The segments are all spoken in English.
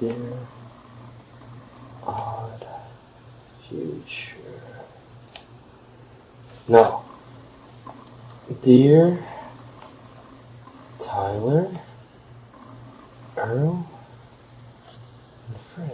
Dear odd future. No. Dear Tyler, Earl, and Frank.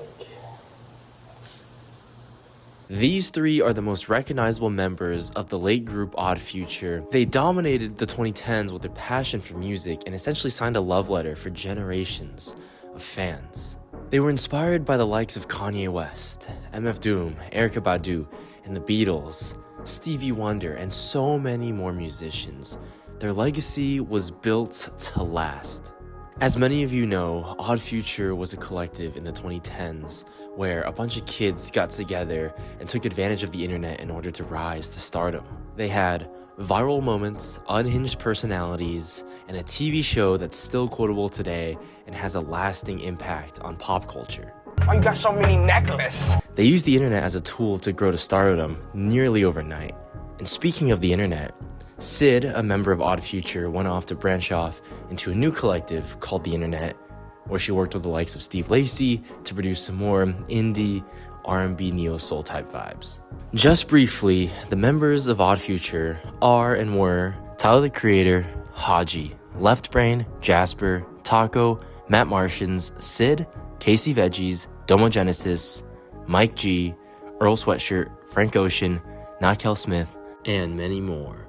These three are the most recognizable members of the late group Odd Future. They dominated the 2010s with their passion for music and essentially signed a love letter for generations of fans. They were inspired by the likes of Kanye West, MF Doom, Erykah Badu, and the Beatles, Stevie Wonder, and so many more musicians. Their legacy was built to last. As many of you know, Odd Future was a collective in the 2010s where a bunch of kids got together and took advantage of the internet in order to rise to stardom. They had viral moments, unhinged personalities, and a TV show that's still quotable today and has a lasting impact on pop culture. Why you got so many necklaces? They used the internet as a tool to grow to stardom nearly overnight. And speaking of the internet, Sid, a member of Odd Future, went off to branch off into a new collective called The Internet, where she worked with the likes of Steve Lacy to produce some more indie, R&B, neo-soul type vibes. Just briefly, the members of Odd Future are and were Tyler the Creator, Haji, Left Brain, Jasper, Taco, Matt Martians, Sid, Casey Veggies, Domo Genesis, Mike G, Earl Sweatshirt, Frank Ocean, Nakel Smith, and many more.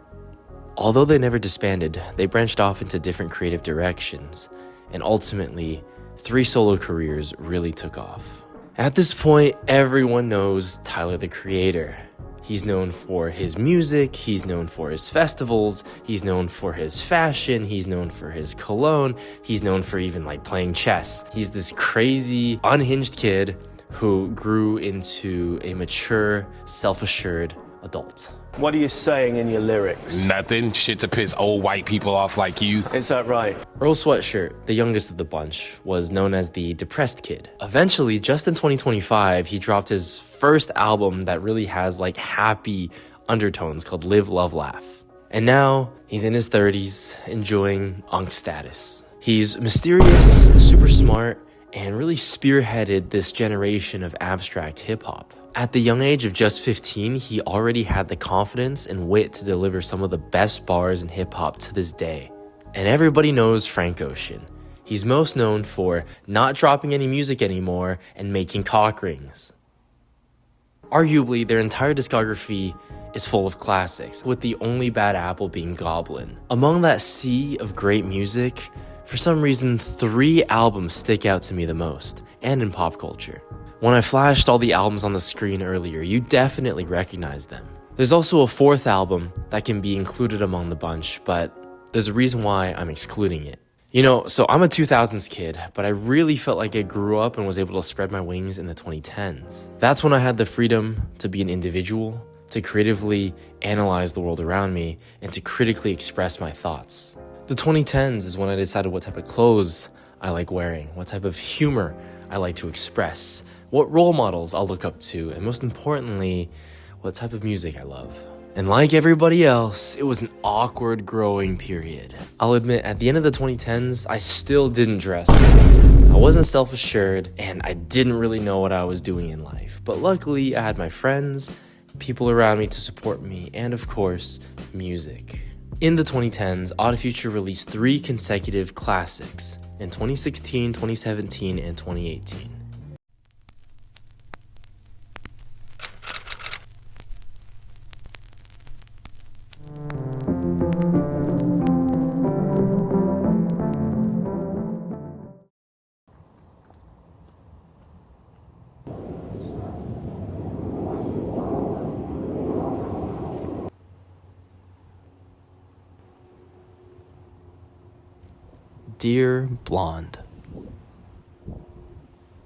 Although they never disbanded, they branched off into different creative directions, and ultimately, 3 solo careers really took off. At this point, everyone knows Tyler the Creator. He's known for his music, he's known for his festivals, he's known for his fashion, he's known for his cologne, he's known for even playing chess. He's this crazy, unhinged kid who grew into a mature, self-assured adult. What are you saying in your lyrics? Nothing. Shit to piss old white people off like you. Is that right? Earl Sweatshirt, the youngest of the bunch, was known as the depressed kid. Eventually, just in 2025, he dropped his first album that really has happy undertones called Live, Love, Laugh. And now, he's in his 30s, enjoying Unk status. He's mysterious, super smart, and really spearheaded this generation of abstract hip-hop. At the young age of just 15, he already had the confidence and wit to deliver some of the best bars in hip-hop to this day. And everybody knows Frank Ocean. He's most known for not dropping any music anymore and making cock rings. Arguably, their entire discography is full of classics, with the only bad apple being Goblin. Among that sea of great music, for some reason, 3 albums stick out to me the most, and in pop culture. When I flashed all the albums on the screen earlier, you definitely recognize them. There's also a 4th album that can be included among the bunch, but there's a reason why I'm excluding it. So I'm a 2000s kid, but I really felt like I grew up and was able to spread my wings in the 2010s. That's when I had the freedom to be an individual, to creatively analyze the world around me, and to critically express my thoughts. The 2010s is when I decided what type of clothes I like wearing, what type of humor I like to express, what role models I'll look up to, and most importantly, what type of music I love. And like everybody else, it was an awkward growing period. I'll admit, at the end of the 2010s, I still didn't dress well. I wasn't self-assured, and I didn't really know what I was doing in life. But luckily, I had my friends, people around me to support me, and of course, music. In the 2010s, Odd Future released 3 consecutive classics in 2016, 2017, and 2018. Dear Blonde.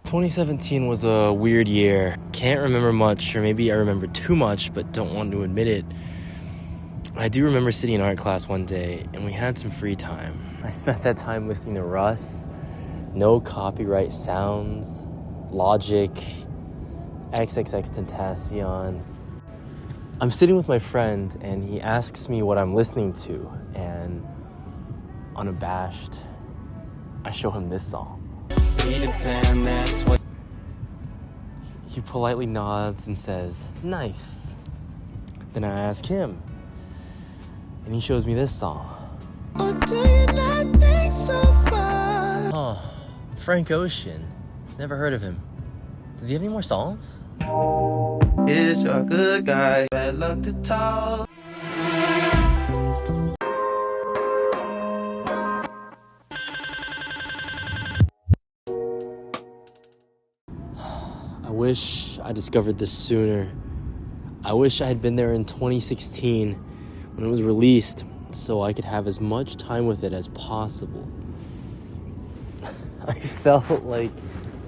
2017 was a weird year. Can't remember much, or maybe I remember too much, but don't want to admit it. I do remember sitting in art class one day, and we had some free time. I spent that time listening to Russ, No Copyright Sounds, Logic, XXXTentacion. I'm sitting with my friend, and he asks me what I'm listening to, and unabashed, I show him this song. Peter Pan, that's what. He politely nods and says, nice. Then I ask him, and he shows me this song. Or do you not think so far? Oh, Frank Ocean. Never heard of him. Does he have any more songs? Is a good guy. Bad luck to talk. I wish I discovered this sooner. I wish I had been there in 2016 when it was released so I could have as much time with it as possible. I felt like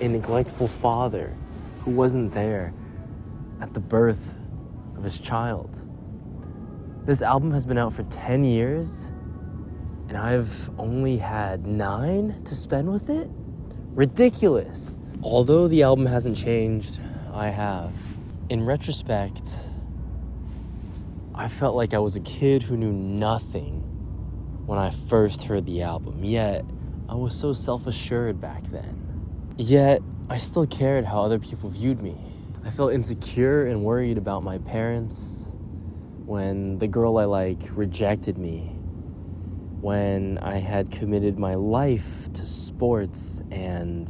a neglectful father who wasn't there at the birth of his child. This album has been out for 10 years and I've only had 9 to spend with it? Ridiculous. Although the album hasn't changed, I have. In retrospect, I felt like I was a kid who knew nothing when I first heard the album, yet I was so self-assured back then. Yet, I still cared how other people viewed me. I felt insecure and worried about my parents when the girl I like rejected me, when I had committed my life to sports and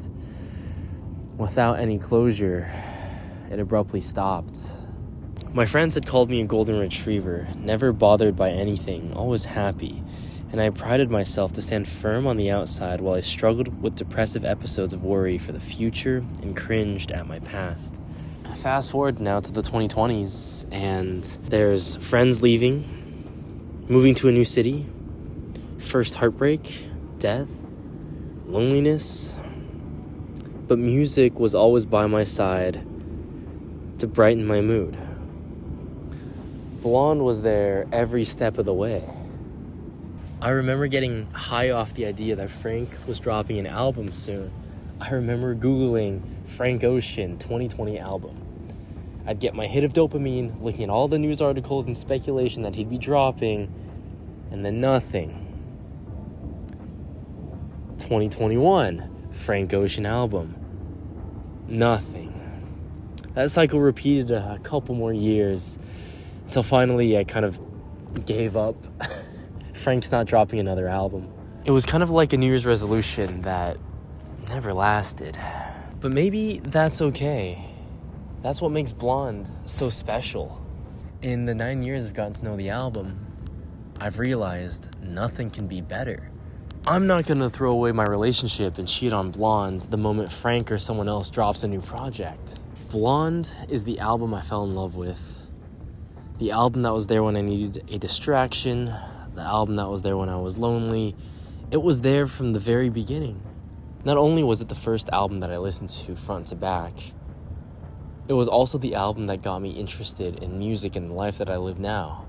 without any closure, it abruptly stopped. My friends had called me a golden retriever, never bothered by anything, always happy, and I prided myself to stand firm on the outside while I struggled with depressive episodes of worry for the future and cringed at my past. Fast forward now to the 2020s, and there's friends leaving, moving to a new city, first heartbreak, death, loneliness. But music was always by my side to brighten my mood. Blonde was there every step of the way. I remember getting high off the idea that Frank was dropping an album soon. I remember Googling Frank Ocean 2020 album. I'd get my hit of dopamine, looking at all the news articles and speculation that he'd be dropping, and then nothing. 2021, Frank Ocean album. Nothing. That cycle repeated a couple more years until finally I kind of gave up. Frank's not dropping another album. It was kind of like a New Year's resolution that never lasted. But maybe that's okay. That's what makes Blonde so special. In the 9 years I've gotten to know the album, I've realized nothing can be better. I'm not gonna throw away my relationship and cheat on Blonde the moment Frank or someone else drops a new project. Blonde is the album I fell in love with. The album that was there when I needed a distraction. The album that was there when I was lonely. It was there from the very beginning. Not only was it the first album that I listened to front to back, it was also the album that got me interested in music and the life that I live now.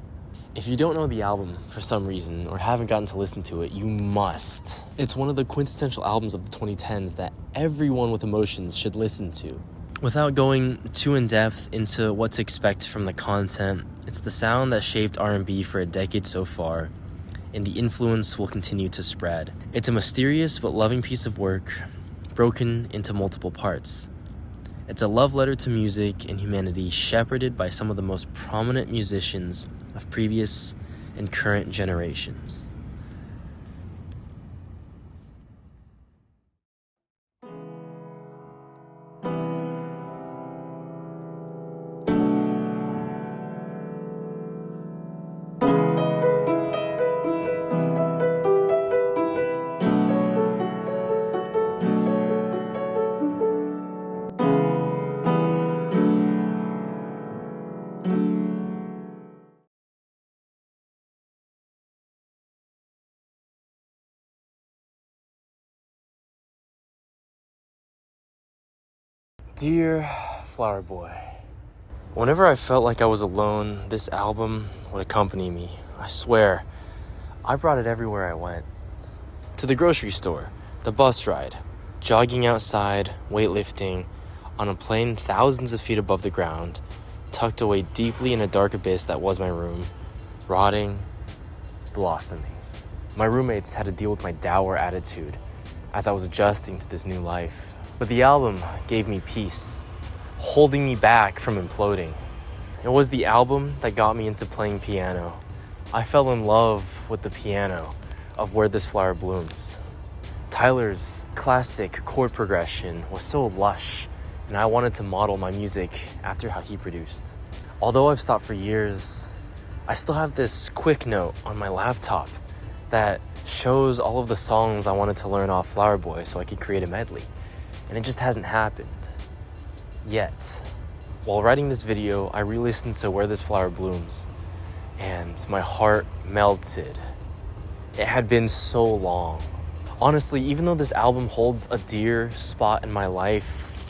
If you don't know the album for some reason or haven't gotten to listen to it, you must. It's one of the quintessential albums of the 2010s that everyone with emotions should listen to. Without going too in-depth into what to expect from the content, it's the sound that shaped R&B for a decade so far, and the influence will continue to spread. It's a mysterious but loving piece of work, broken into multiple parts. It's a love letter to music and humanity, shepherded by some of the most prominent musicians of previous and current generations. Dear Flower Boy, whenever I felt like I was alone, this album would accompany me. I swear, I brought it everywhere I went. To the grocery store, the bus ride, jogging outside, weightlifting, on a plane thousands of feet above the ground, tucked away deeply in a dark abyss that was my room, rotting, blossoming. My roommates had to deal with my dour attitude, as I was adjusting to this new life. But the album gave me peace, holding me back from imploding. It was the album that got me into playing piano. I fell in love with the piano of Where This Flower Blooms. Tyler's classic chord progression was so lush, and I wanted to model my music after how he produced. Although I've stopped for years, I still have this quick note on my laptop that shows all of the songs I wanted to learn off Flower Boy so I could create a medley. And it just hasn't happened yet. While writing this video, I re-listened to Where This Flower Blooms, and my heart melted. It had been so long. Honestly, even though this album holds a dear spot in my life,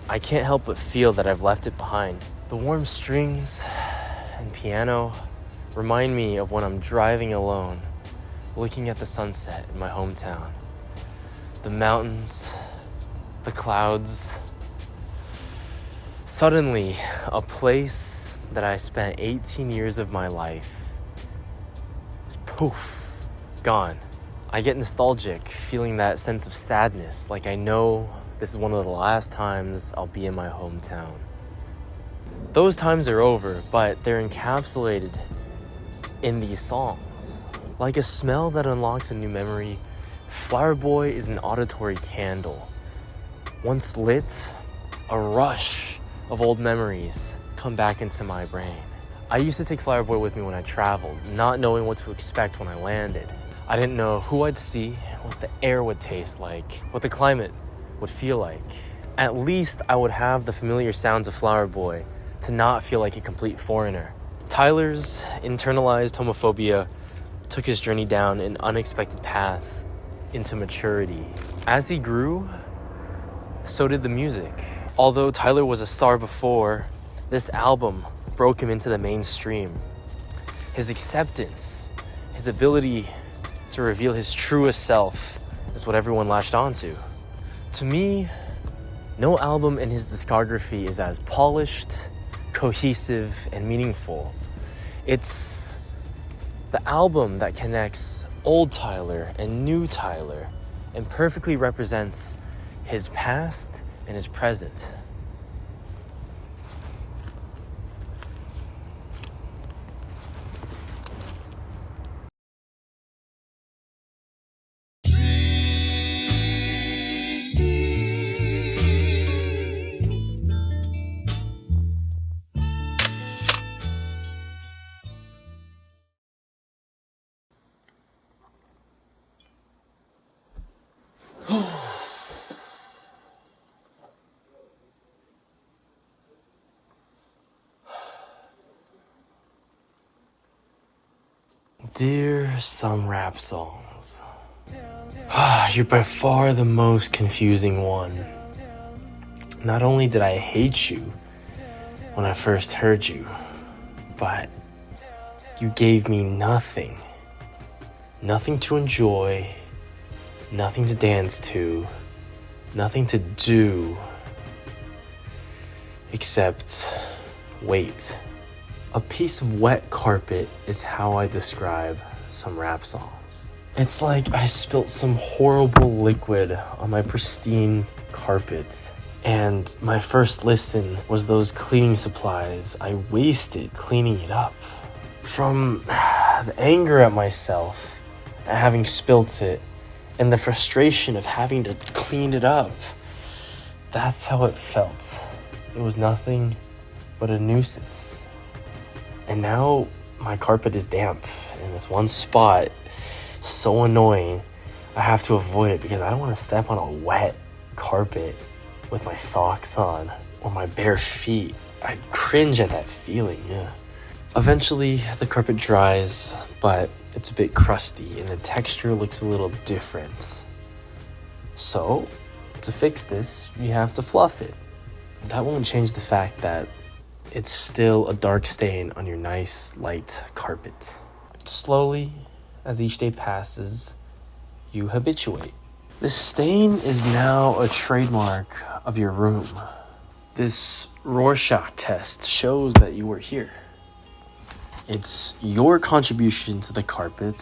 I can't help but feel that I've left it behind. The warm strings and piano remind me of when I'm driving alone, looking at the sunset in my hometown. The mountains, the clouds. Suddenly, a place that I spent 18 years of my life is poof, gone. I get nostalgic, feeling that sense of sadness, like I know this is one of the last times I'll be in my hometown. Those times are over, but they're encapsulated in these songs. Like a smell that unlocks a new memory, Flower Boy is an auditory candle. Once lit, a rush of old memories come back into my brain. I used to take Flower Boy with me when I traveled, not knowing what to expect when I landed. I didn't know who I'd see, what the air would taste like, what the climate would feel like. At least I would have the familiar sounds of Flower Boy to not feel like a complete foreigner. Tyler's internalized homophobia took his journey down an unexpected path into maturity. As he grew, so did the music. Although Tyler was a star before, this album broke him into the mainstream. His acceptance, his ability to reveal his truest self is what everyone latched onto. To me, no album in his discography is as polished, cohesive, and meaningful. It's the album that connects old Tyler and new Tyler and perfectly represents his past and his present. Dear some rap songs, you're by far the most confusing one. Not only did I hate you when I first heard you, but you gave me nothing. Nothing to enjoy, nothing to dance to, nothing to do, except wait. A piece of wet carpet is how I describe some rap songs. It's like I spilt some horrible liquid on my pristine carpet, and my first listen was those cleaning supplies I wasted cleaning it up. From the anger at myself at having spilt it and the frustration of having to clean it up, that's how it felt. It was nothing but a nuisance. And now my carpet is damp in this one spot, so annoying. I have to avoid it because I don't want to step on a wet carpet with my socks on or my bare feet. I cringe at that feeling, yeah. Eventually the carpet dries, but it's a bit crusty and the texture looks a little different. So, to fix this, you have to fluff it. That won't change the fact that it's still a dark stain on your nice, light carpet. Slowly, as each day passes, you habituate. This stain is now a trademark of your room. This Rorschach test shows that you were here. It's your contribution to the carpet,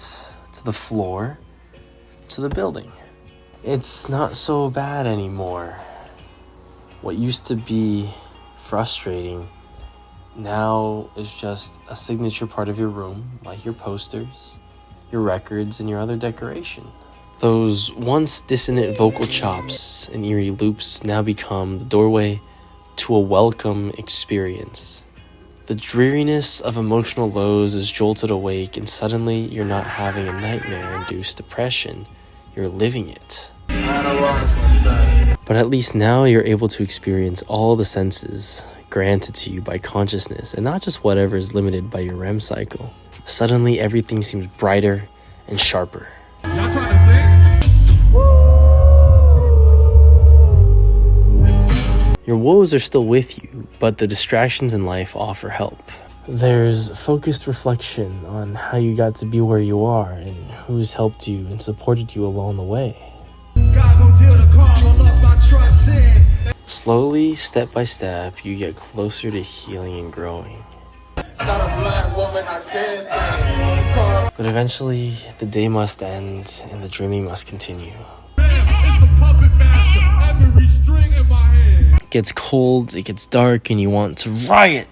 to the floor, to the building. it's not so bad anymore. What used to be frustrating now is just a signature part of your room, like your posters, your records, and your other decoration. Those once dissonant vocal chops and eerie loops now become the doorway to a welcome experience. The dreariness of emotional lows is jolted awake, and suddenly you're not having a nightmare-induced depression, you're living it. But at least now you're able to experience all the senses granted to you by consciousness, and not just whatever is limited by your REM cycle. Suddenly everything seems brighter and sharper. Y'all trying to sing? Your woes are still with you, but the distractions in life offer help. There's focused reflection on how you got to be where you are and who's helped you and supported you along the way. Slowly, step by step, you get closer to healing and growing. But eventually, the day must end and the dreaming must continue. It gets cold, it gets dark, and you want to riot.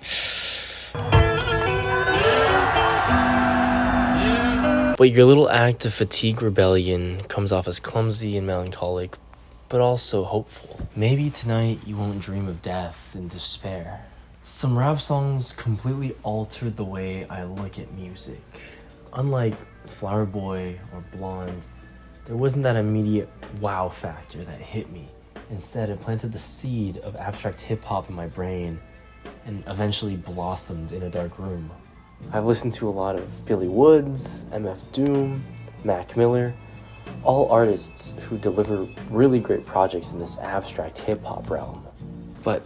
But your little act of fatigue rebellion comes off as clumsy and melancholic, but also hopeful. Maybe tonight you won't dream of death and despair. Some rap songs completely altered the way I look at music. Unlike Flower Boy or Blonde, there wasn't that immediate wow factor that hit me. Instead, it planted the seed of abstract hip-hop in my brain and eventually blossomed in a dark room. I've listened to a lot of Billy Woods, MF Doom, Mac Miller, all artists who deliver really great projects in this abstract hip-hop realm. But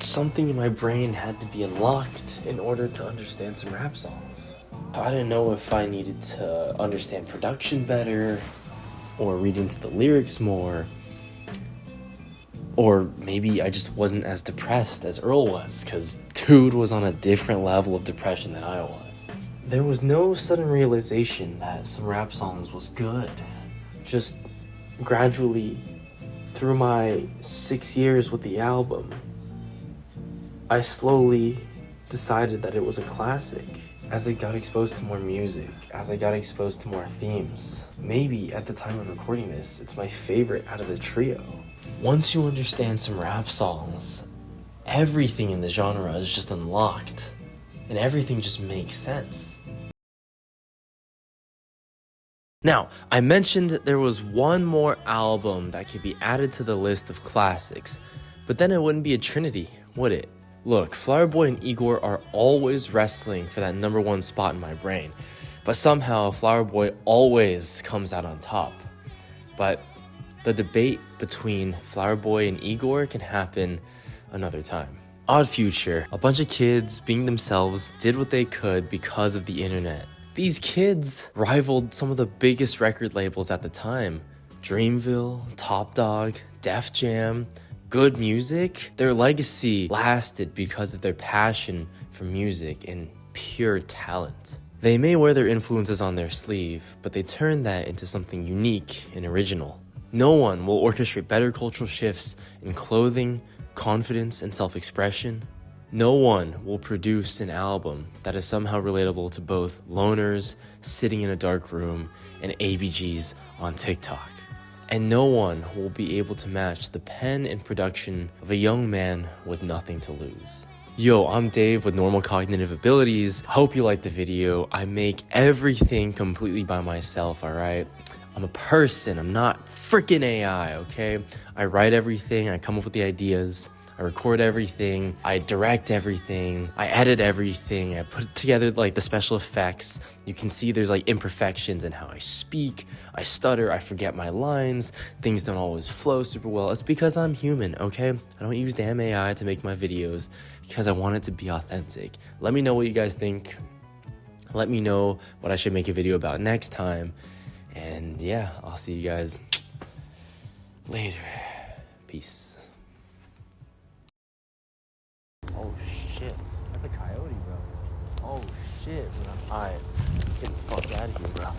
something in my brain had to be unlocked in order to understand some rap songs. I didn't know if I needed to understand production better, or read into the lyrics more, or maybe I just wasn't as depressed as Earl was, because dude was on a different level of depression than I was. There was no sudden realization that some rap songs was good. Just gradually, through my 6 years with the album, I slowly decided that it was a classic. As I got exposed to more music, as I got exposed to more themes, maybe at the time of recording this, it's my favorite out of the trio. Once you understand some rap songs, everything in the genre is just unlocked, and everything just makes sense. Now, I mentioned there was one more album that could be added to the list of classics, but then it wouldn't be a trinity, would it? Look, Flower Boy and Igor are always wrestling for that #1 spot in my brain, but somehow Flower Boy always comes out on top. But the debate between Flower Boy and Igor can happen another time. Odd Future, a bunch of kids being themselves, did what they could because of the internet. These kids rivaled some of the biggest record labels at the time. Dreamville, Top Dog, Def Jam, Good Music. Their legacy lasted because of their passion for music and pure talent. They may wear their influences on their sleeve, but they turn that into something unique and original. No one will orchestrate better cultural shifts in clothing, confidence, and self-expression. No one will produce an album that is somehow relatable to both loners sitting in a dark room and ABGs on TikTok. And no one will be able to match the pen and production of a young man with nothing to lose. Yo, I'm Dave with Normal Cognitive Abilities. Hope you liked the video. I make everything completely by myself, alright? I'm a person, I'm not freaking AI, okay? I write everything, I come up with the ideas, I record everything, I direct everything, I edit everything, I put together like the special effects. You can see there's like imperfections in how I speak, I stutter, I forget my lines, things don't always flow super well. It's because I'm human, okay? I don't use damn AI to make my videos because I want it to be authentic. Let me know what you guys think. Let me know what I should make a video about next time. And yeah, I'll see you guys later. Peace. Oh shit, that's a coyote, bro. Oh shit, bro. Alright, get the fuck out of here, bro.